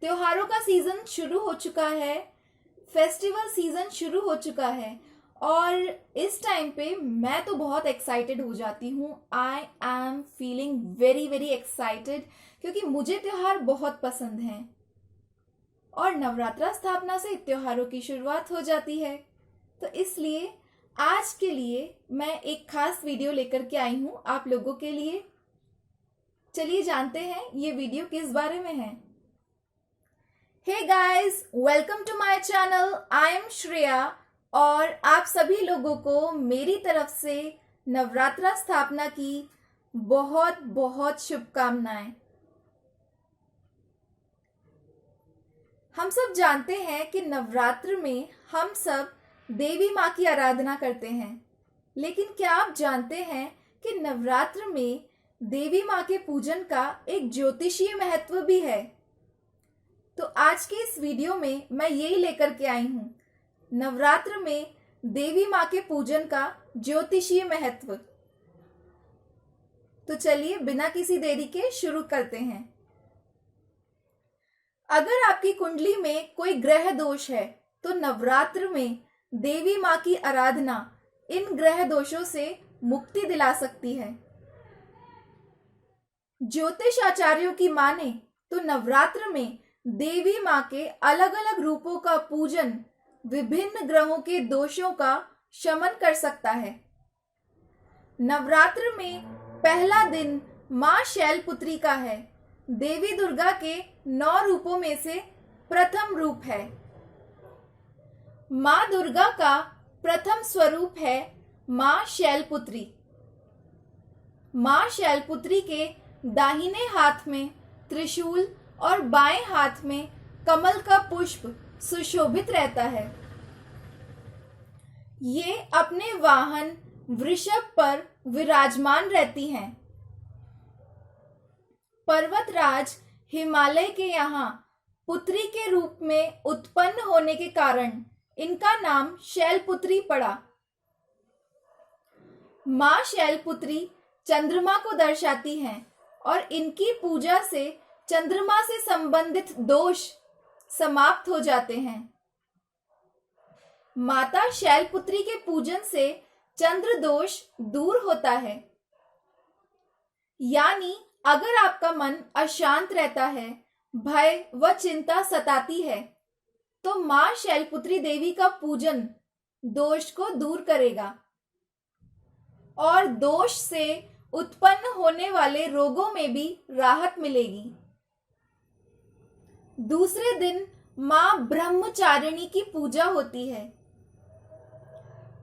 त्योहारों का सीजन शुरू हो चुका है, फेस्टिवल सीजन शुरू हो चुका है और इस टाइम पे मैं तो बहुत एक्साइटेड हो जाती हूँ। I am feeling very very excited क्योंकि मुझे त्योहार बहुत पसंद हैं और नवरात्रा स्थापना से त्योहारों की शुरुआत हो जाती है। तो इसलिए आज के लिए मैं एक खास वीडियो लेकर के आई हूँ आप लोगों के लिए। चलिए जानते हैं ये वीडियो किस बारे में है। Hey guys, welcome to my channel. I am Shreya और आप सभी लोगों को मेरी तरफ से नवरात्रा स्थापना की बहुत बहुत शुभकामनाएं। हम सब जानते हैं कि नवरात्र में हम सब देवी माँ की आराधना करते हैं, लेकिन क्या आप जानते हैं कि नवरात्र में देवी माँ के पूजन का एक ज्योतिषीय महत्व भी है। तो आज के इस वीडियो में मैं यही लेकर के आई हूँ, नवरात्र में देवी माँ के पूजन का ज्योतिषीय महत्व। तो चलिए बिना किसी देरी के शुरू करते हैं। अगर आपकी कुंडली में कोई ग्रह दोष है तो नवरात्र में देवी माँ की आराधना इन ग्रह दोषों से मुक्ति दिला सकती है। ज्योतिष आचार्यों की माने तो नवरात्र में देवी माँ के अलग अलग रूपों का पूजन विभिन्न ग्रहों के दोषों का शमन कर सकता है। नवरात्र में पहला दिन माँ शैलपुत्री का है। देवी दुर्गा के 9 रूपों में से प्रथम रूप है। माँ दुर्गा का प्रथम स्वरूप है माँ शैलपुत्री। माँ शैलपुत्री के दाहिने हाथ में त्रिशूल और बाएं हाथ में कमल का पुष्प सुशोभित रहता है। ये अपने वाहन वृषभ पर विराजमान रहती हैं। पर्वतराज हिमालय के यहाँ पुत्री के रूप में उत्पन्न होने के कारण इनका नाम शैलपुत्री पड़ा। माँ शैलपुत्री चंद्रमा को दर्शाती हैं और इनकी पूजा से चंद्रमा से संबंधित दोष समाप्त हो जाते हैं। माता शैलपुत्री के पूजन से चंद्र दोष दूर होता है। यानी अगर आपका मन अशांत रहता है, भय व चिंता सताती है, तो माँ शैलपुत्री देवी का पूजन दोष को दूर करेगा और दोष से उत्पन्न होने वाले रोगों में भी राहत मिलेगी। दूसरे दिन माँ ब्रह्मचारिणी की पूजा होती है।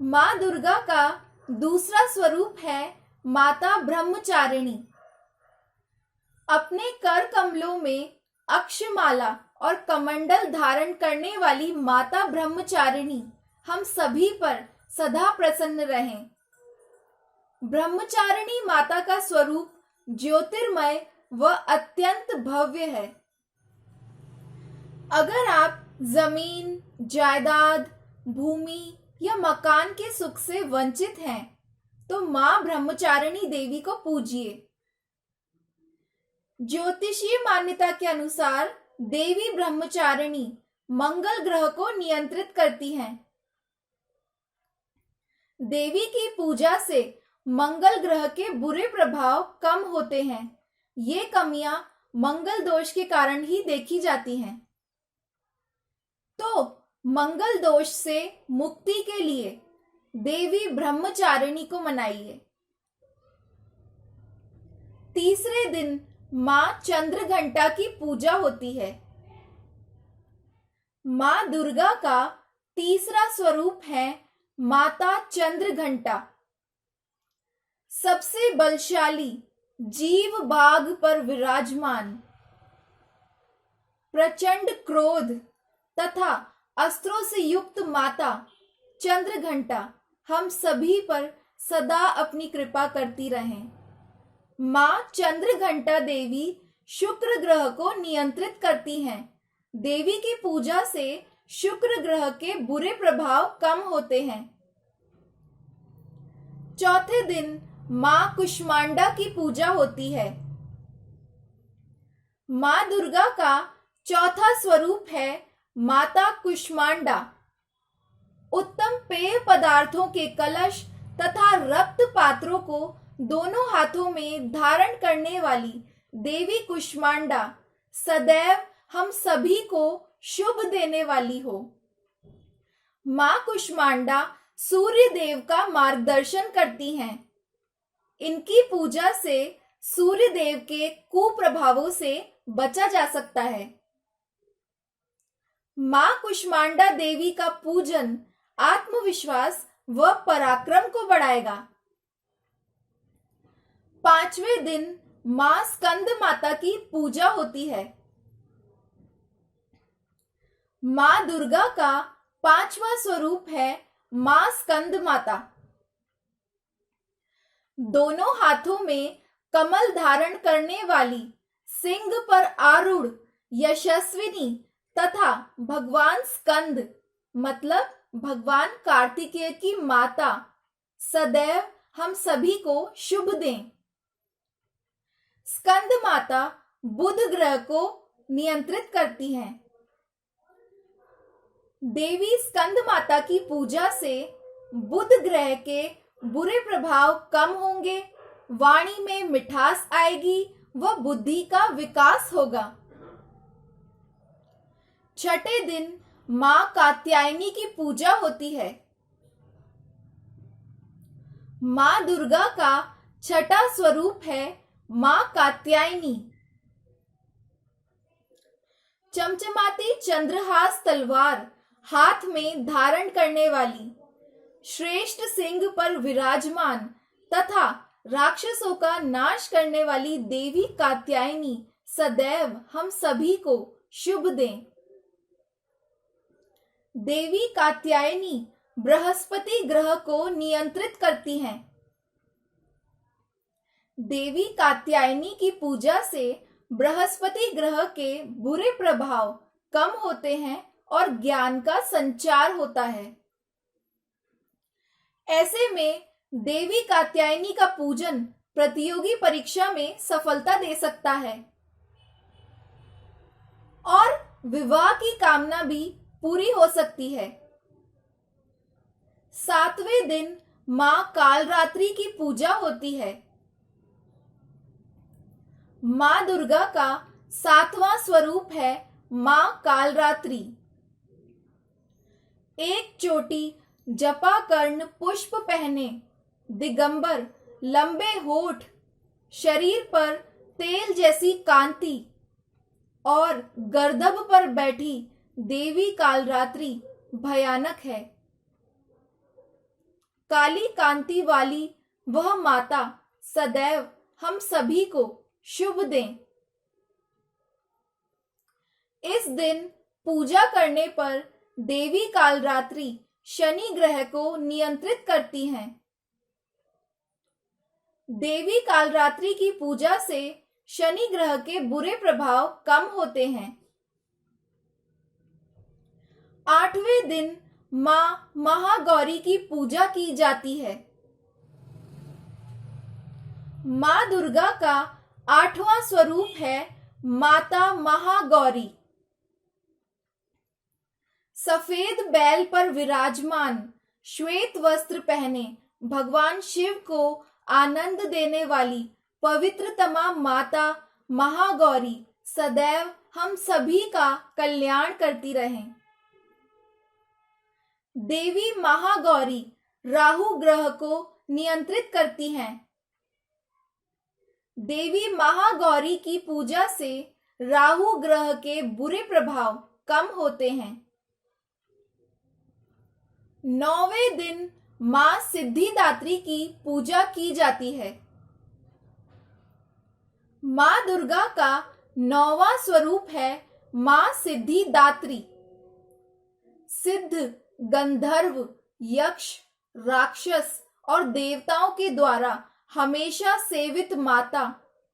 माँ दुर्गा का दूसरा स्वरूप है माता ब्रह्मचारिणी। अपने कर कमलों में अक्षमाला और कमंडल धारण करने वाली माता ब्रह्मचारिणी हम सभी पर सदा प्रसन्न रहें। ब्रह्मचारिणी माता का स्वरूप ज्योतिर्मय व अत्यंत भव्य है। अगर आप जमीन, जायदाद, भूमि या मकान के सुख से वंचित हैं, तो मां ब्रह्मचारिणी देवी को पूजिए। ज्योतिषीय मान्यता के अनुसार देवी ब्रह्मचारिणी मंगल ग्रह को नियंत्रित करती हैं। देवी की पूजा से मंगल ग्रह के बुरे प्रभाव कम होते हैं। ये कमियां मंगल दोष के कारण ही देखी जाती हैं। तो मंगल दोष से मुक्ति के लिए देवी ब्रह्मचारिणी को मनाइए। तीसरे दिन माँ चंद्रघंटा की पूजा होती है। माँ दुर्गा का तीसरा स्वरूप है माता चंद्रघंटा। सबसे बलशाली जीव बाघ पर विराजमान, प्रचंड क्रोध तथा अस्त्रों से युक्त माता चंद्रघंटा हम सभी पर सदा अपनी कृपा करती रहें। माँ चंद्रघंटा देवी शुक्र ग्रह को नियंत्रित करती हैं। देवी की पूजा से शुक्र ग्रह के बुरे प्रभाव कम होते हैं। चौथे दिन माँ कुष्मांडा की पूजा होती है। माँ दुर्गा का चौथा स्वरूप है माता कुष्मांडा। उत्तम पेय पदार्थों के कलश तथा रक्त पात्रों को दोनों हाथों में धारण करने वाली देवी कुष्मांडा सदैव हम सभी को शुभ देने वाली हो। मां कुष्मांडा सूर्य देव का मार्गदर्शन करती हैं। इनकी पूजा से सूर्य देव के कुप्रभावों से बचा जा सकता है। मां कुष्मांडा देवी का पूजन आत्मविश्वास व पराक्रम को बढ़ाएगा। पांचवें दिन मां स्कंद माता की पूजा होती है। मां दुर्गा का पांचवा स्वरूप है मां स्कंद माता। दोनों हाथों में कमल धारण करने वाली, सिंह पर आरूढ़ यशस्विनी तथा भगवान स्कंद मतलब भगवान कार्तिकेय की माता सदैव हम सभी को शुभ दें। स्कंद माता बुध ग्रह को नियंत्रित करती हैं। देवी स्कंद माता की पूजा से बुध ग्रह के बुरे प्रभाव कम होंगे, वाणी में मिठास आएगी व बुद्धि का विकास होगा। छठे दिन मां कात्यायनी की पूजा होती है। मां दुर्गा का छठा स्वरूप है मां कात्यायनी। चमचमाती चंद्रहास तलवार हाथ में धारण करने वाली, श्रेष्ठ सिंह पर विराजमान तथा राक्षसों का नाश करने वाली देवी कात्यायनी सदैव हम सभी को शुभ दें। देवी कात्यायनी बृहस्पति ग्रह को नियंत्रित करती हैं। देवी कात्यायनी की पूजा से बृहस्पति ग्रह के बुरे प्रभाव कम होते हैं और ज्ञान का संचार होता है। ऐसे में देवी कात्यायनी का पूजन प्रतियोगी परीक्षा में सफलता दे सकता है और विवाह की कामना भी पूरी हो सकती है। सातवें दिन मां कालरात्रि की पूजा होती है। मां दुर्गा का सातवां स्वरूप है मां कालरात्रि। एक चोटी जपा कर्ण पुष्प पहने, दिगंबर, लंबे होठ, शरीर पर तेल जैसी कांति और गर्दभ पर बैठी देवी कालरात्रि भयानक है। काली कांति वाली वह माता सदैव हम सभी को शुभ दें। इस दिन पूजा करने पर देवी कालरात्रि शनि ग्रह को नियंत्रित करती हैं। देवी कालरात्रि की पूजा से शनि ग्रह के बुरे प्रभाव कम होते हैं। आठवें दिन मां महागौरी की पूजा की जाती है। मां दुर्गा का आठवां स्वरूप है माता महागौरी। सफेद बैल पर विराजमान, श्वेत वस्त्र पहने भगवान शिव को आनंद देने वाली पवित्रतमा माता महागौरी सदैव हम सभी का कल्याण करती रहें। देवी महागौरी राहु ग्रह को नियंत्रित करती हैं। देवी महागौरी की पूजा से राहु ग्रह के बुरे प्रभाव कम होते हैं। नौवें दिन मां सिद्धिदात्री की पूजा की जाती है। मां दुर्गा का नौवां स्वरूप है मां सिद्धिदात्री। सिद्ध, गंधर्व, यक्ष, राक्षस और देवताओं के द्वारा हमेशा सेवित माता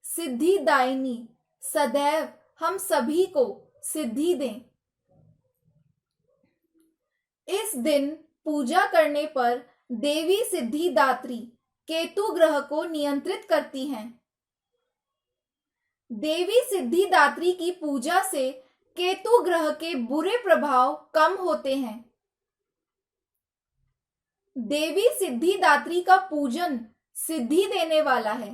सिद्धिदायिनी सदैव हम सभी को सिद्धि दें। इस दिन पूजा करने पर देवी सिद्धिदात्री केतु ग्रह को नियंत्रित करती हैं। देवी सिद्धिदात्री की पूजा से केतु ग्रह के बुरे प्रभाव कम होते हैं। देवी सिद्धिदात्री का पूजन सिद्धि देने वाला है।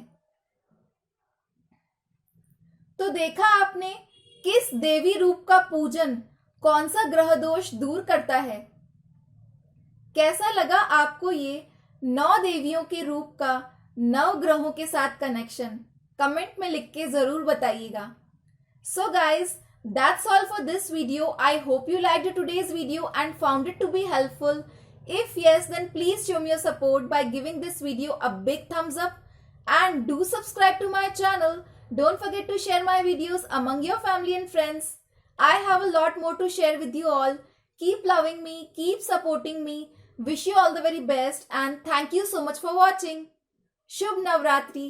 तो देखा आपने किस देवी रूप का पूजन कौन सा ग्रह दोष दूर करता है। कैसा लगा आपको ये 9 देवियों के रूप का 9 ग्रहों के साथ कनेक्शन? कमेंट में लिख के जरूर बताइएगा। So guys, that's all for this video. I hope you liked today's video and found it to be helpful. If yes, then please show me your support by giving this video a big thumbs up and do subscribe to my channel. Don't forget to share my videos among your family and friends. I have a lot more to share with you all. Keep loving me, keep supporting me. Wish you all the very best and thank you so much for watching. Shubh Navratri.